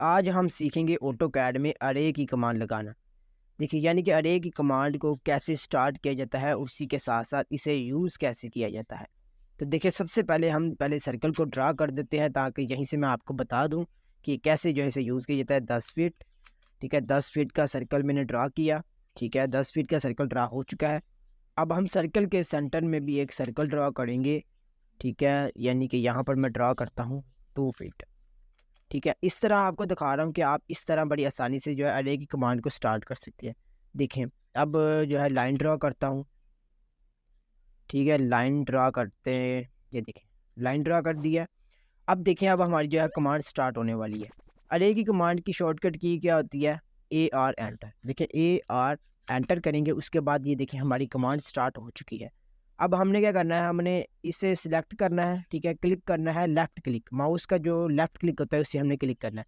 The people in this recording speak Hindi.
आज हम सीखेंगे ऑटोकैड में अरे की कमांड लगाना। देखिए यानी कि अरे की कमांड को कैसे स्टार्ट किया जाता है, उसी के साथ साथ इसे यूज़ कैसे किया जाता है। तो देखिए सबसे पहले हम पहले सर्कल को ड्रा कर देते हैं, ताकि यहीं से मैं आपको बता दूं कि कैसे जो है इसे यूज़ किया जाता है। 10 फीट, ठीक है, 10 फीट का सर्कल मैंने ड्रा किया। ठीक है, 10 फीट का सर्कल ड्रा हो चुका है। अब हम सर्कल के सेंटर में भी एक सर्कल ड्रा करेंगे। ठीक है, यानी कि यहाँ पर मैं ड्रा करता हूँ 2 फीट। ठीक है, इस तरह आपको दिखा रहा हूँ कि आप इस तरह बड़ी आसानी से जो है अरे की कमांड को स्टार्ट कर सकते हैं। देखें, अब जो है लाइन ड्रा करता हूँ। ठीक है, लाइन ड्रा करते हैं। ये देखें, लाइन ड्रा कर दिया। अब देखें, अब हमारी जो है कमांड स्टार्ट होने वाली है। अरे की कमांड की शॉर्टकट की क्या होती है? A R enter. देखिए ए आर एंटर करेंगे, उसके बाद ये देखिए हमारी कमांड स्टार्ट हो चुकी है। अब हमने क्या करना है, हमने इसे सिलेक्ट करना है। ठीक है, क्लिक करना है, लेफ्ट क्लिक, माउस का जो लेफ्ट क्लिक होता है उसे हमने क्लिक करना है।